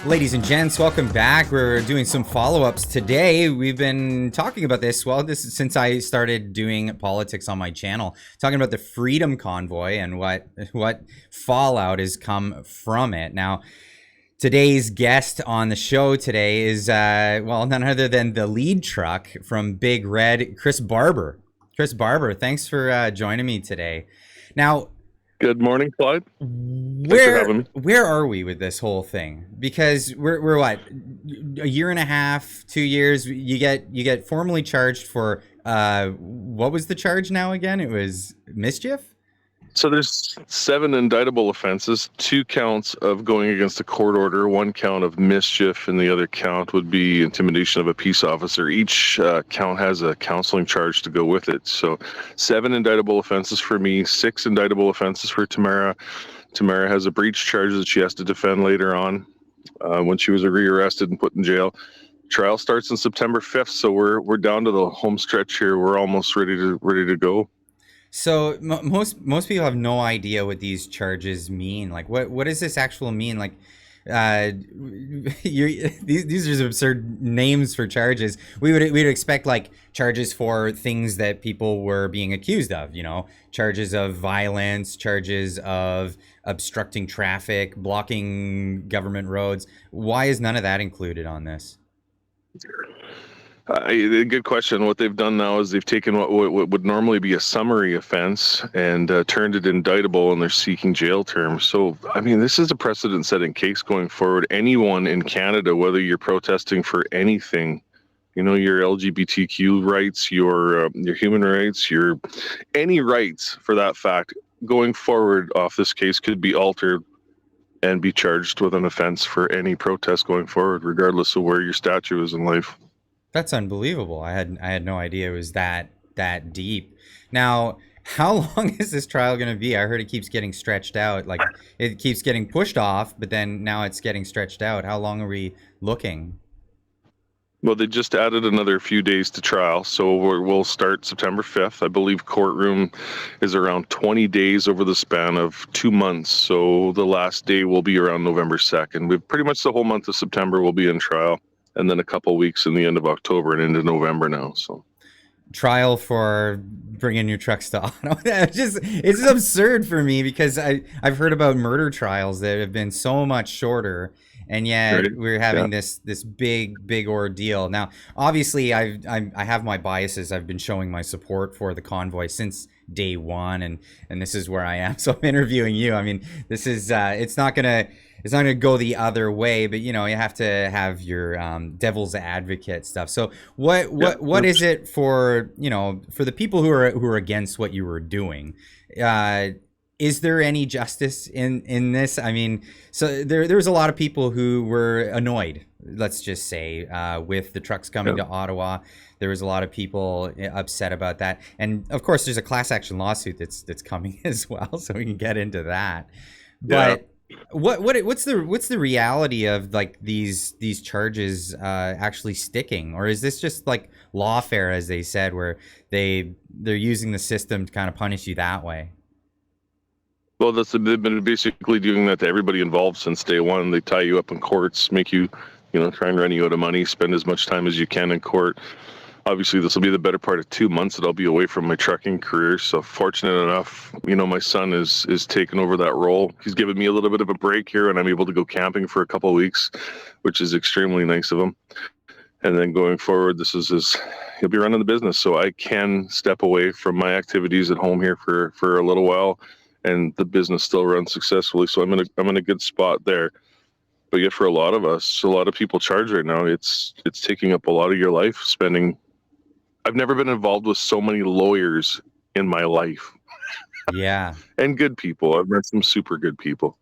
Ladies and gents, welcome back. We're doing some follow-ups today. We've been talking about this, this is since I started doing politics on my channel, talking about the Freedom Convoy and what fallout has come from it. Now, today's guest on the show today is, none other than the lead truck from Big Red, Chris Barber. Chris Barber, thanks for joining me today. Now, good morning, Clyde. Where are we with this whole thing? Because we're what, a year and a half, 2 years? You get formally charged for what was the charge now again? It was mischief. So there's 7 indictable offenses, 2 counts of going against a court order, 1 count of mischief, and the other count would be intimidation of a peace officer. Each count has a counseling charge to go with it. So 7 indictable offenses for me, 6 indictable offenses for Tamara. Tamara has a breach charge that she has to defend later on when she was rearrested and put in jail. Trial starts on September 5th, so we're down to the home stretch here. We're almost ready to go. So most people have no idea what these charges mean. Like, what does this actually mean? Like, these are absurd names for charges. We'd expect like charges for things that people were being accused of. You know, charges of violence, charges of obstructing traffic, blocking government roads. Why is none of that included on this? Good question. What they've done now is they've taken what would normally be a summary offense and turned it indictable, and they're seeking jail terms. So, I mean, this is a precedent-setting case going forward. Anyone in Canada, whether you're protesting for anything, you know, your LGBTQ rights, your human rights, your any rights for that fact, going forward off this case could be altered and be charged with an offense for any protest going forward, regardless of where your statue is in life. That's unbelievable. I had no idea it was that deep. Now, how long is this trial going to be? I heard it keeps getting stretched out. Like, it keeps getting pushed off, but then now it's getting stretched out. How long are we looking? Well, they just added another few days to trial, so we'll start September 5th. I believe courtroom is around 20 days over the span of 2 months, so the last day will be around November 2nd. We've pretty much the whole month of September will be in trial, and then a couple weeks in the end of October and into November now. So, trial for bringing your trucks to Ottawa. It's absurd for me because I've heard about murder trials that have been so much shorter, and yet right. We're having this big ordeal. Now, obviously, I have my biases. I've been showing my support for the convoy since day one, and this is where I am. So I'm interviewing you. I mean, this is it's not gonna go the other way, but you know, you have to have your devil's advocate stuff. So what is it for, you know, for the people who are against what you were doing? Is there any justice in this? I mean, so there's a lot of people who were annoyed, let's just say, with the trucks coming to Ottawa. There was a lot of people upset about that, and of course, there's a class action lawsuit that's coming as well, so we can get into that. But what's the reality of like these charges actually sticking, or is this just like lawfare, as they said, where they're using the system to kind of punish you that way? Well, they've been basically doing that to everybody involved since day one. They tie you up in courts, make you, try and run you out of money, spend as much time as you can in court. Obviously, this will be the better part of 2 months that I'll be away from my trucking career. So fortunate enough, my son is taking over that role. He's given me a little bit of a break here, and I'm able to go camping for a couple of weeks, which is extremely nice of him. And then going forward, he'll be running the business, so I can step away from my activities at home here for a little while, and the business still runs successfully. So I'm in a good spot there. But yet, for a lot of us, a lot of people charge right now. It's taking up a lot of your life. I've never been involved with so many lawyers in my life. Yeah. And good people. I've met some super good people.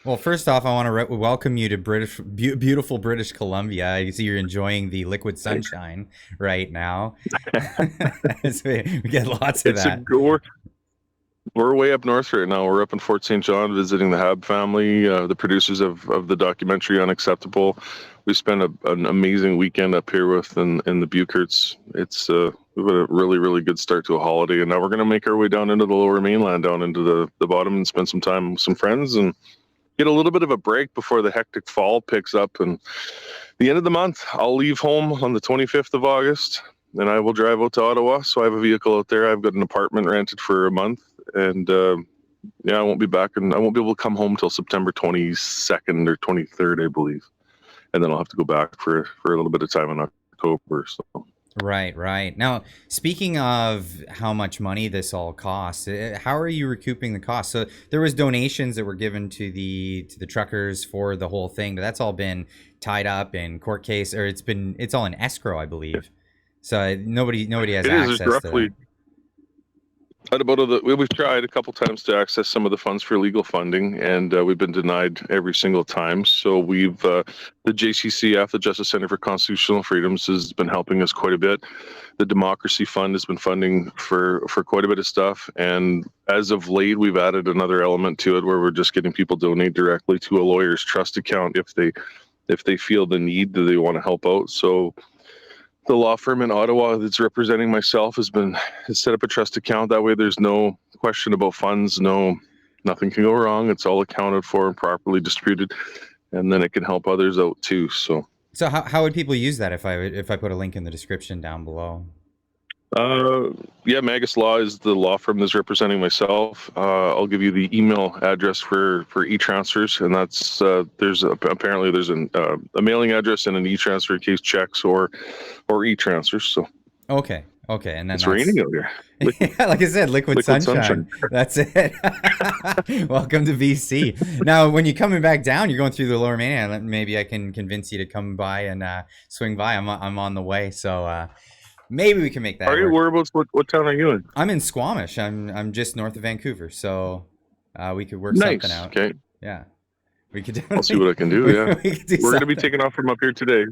Well, first off, I want to welcome you to beautiful British Columbia. I see you're enjoying the liquid sunshine right now. We get lots of that. We're way up north right now. We're up in Fort St. John visiting the Hab family, the producers of the documentary Unacceptable. We spent an amazing weekend up here in the Bucherts. We've had a really, really good start to a holiday, and now we're going to make our way down into the lower mainland, down into the bottom, and spend some time with some friends and get a little bit of a break before the hectic fall picks up. And the end of the month, I'll leave home on the 25th of August, and I will drive out to Ottawa. So I have a vehicle out there. I've got an apartment rented for a month, and I won't be back, and I won't be able to come home till September 22nd or 23rd, I believe, and then I'll have to go back for a little bit of time in October. So. Right. Now, speaking of how much money this all costs, how are you recouping the cost? So there was donations that were given to the truckers for the whole thing, but that's all been tied up in court case, or it's all in escrow, I believe. So nobody has access to that. We've tried a couple times to access some of the funds for legal funding, and we've been denied every single time. So we've the JCCF, the Justice Center for Constitutional Freedoms, has been helping us quite a bit. The Democracy Fund has been funding for quite a bit of stuff, and as of late, we've added another element to it where we're just getting people donate directly to a lawyer's trust account if they feel the need that they want to help out. So the law firm in Ottawa that's representing myself has set up a trust account. That way there's no question about funds, nothing can go wrong. It's all accounted for and properly distributed, and then it can help others out too. So how would people use that if I put a link in the description down below? Magus Law is the law firm that's representing myself. I'll give you the email address for e-transfers, and that's there's a mailing address and an e-transfer in case checks or e-transfers. So okay, and then it's raining out here. Like I said, liquid sunshine. That's it. Welcome to BC. Now, when you're coming back down, you're going through the Lower Mainland. Maybe I can convince you to come by and swing by. I'm on the way, so. Maybe we can make that. Are you? Whereabouts? What town are you in? I'm in Squamish. I'm just north of Vancouver, so we could work nice. Something out. Okay. Yeah, we could. I'll see what I can do. Yeah, we're going to be taking off from up here today.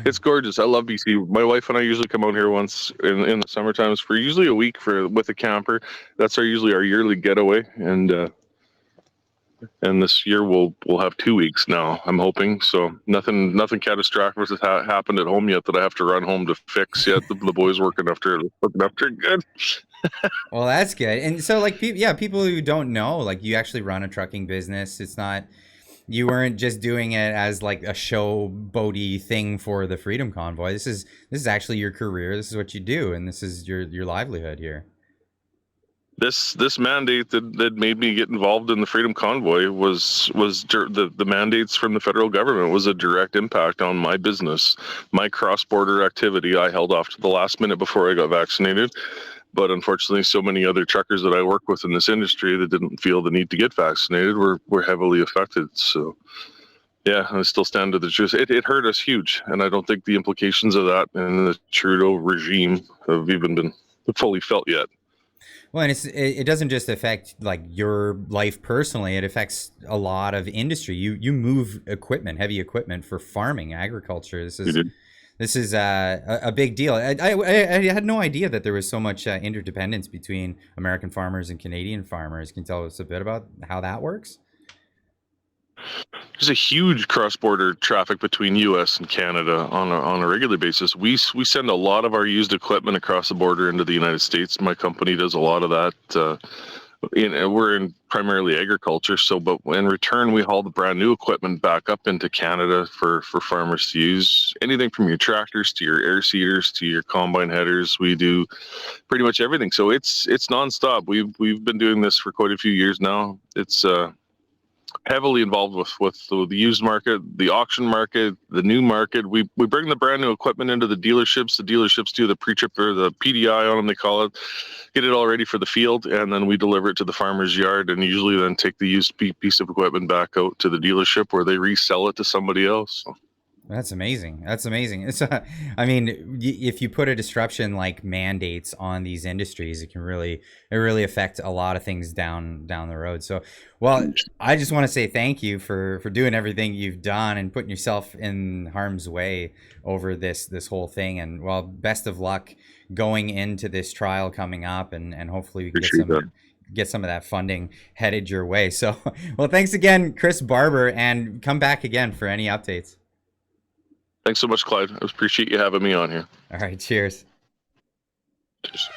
It's gorgeous. I love BC. My wife and I usually come out here once in the summer times for usually a week with a camper. That's usually our yearly getaway, and this year we'll have 2 weeks now, I'm hoping. So nothing catastrophic has happened at home yet that I have to run home to fix yet. The boys working after good. Well, that's good. And so like people who don't know, like you actually run a trucking business. It's not, you weren't just doing it as like a showboaty thing for the Freedom Convoy. This is actually your career. This is what you do, and this is your livelihood here. This mandate that made me get involved in the Freedom Convoy was the mandates from the federal government was a direct impact on my business, my cross-border activity. I held off to the last minute before I got vaccinated, but unfortunately, so many other truckers that I work with in this industry that didn't feel the need to get vaccinated were heavily affected. So, yeah, I still stand to the truth. It hurt us huge, and I don't think the implications of that in the Trudeau regime have even been fully felt yet. Well, and it doesn't just affect like your life personally. It affects a lot of industry. You move equipment, heavy equipment for farming, agriculture. This is a big deal. I had no idea that there was so much interdependence between American farmers and Canadian farmers. Can you tell us a bit about how that works? There's a huge cross-border traffic between U.S. and Canada on a regular basis. We send a lot of our used equipment across the border into the United States. My company does a lot of that. We're in primarily agriculture, but in return, we haul the brand new equipment back up into Canada for farmers to use. Anything from your tractors to your air seeders to your combine headers, we do pretty much everything. So it's nonstop. We've been doing this for quite a few years now. It's heavily involved with the used market, the auction market, the new market. We bring the brand new equipment into the dealerships. The dealerships do the pre-trip or the PDI on them, they call it, get it all ready for the field, and then we deliver it to the farmer's yard, and usually then take the used piece of equipment back out to the dealership where they resell it to somebody else. So. That's amazing. That's amazing. It's I mean, if you put a disruption like mandates on these industries, it really affect a lot of things down the road. So, well, I just want to say thank you for doing everything you've done and putting yourself in harm's way over this whole thing. And well, best of luck going into this trial coming up, and hopefully we can get some of that funding headed your way. So, well, thanks again, Chris Barber, and come back again for any updates. Thanks so much, Clyde. I appreciate you having me on here. All right. Cheers. Cheers.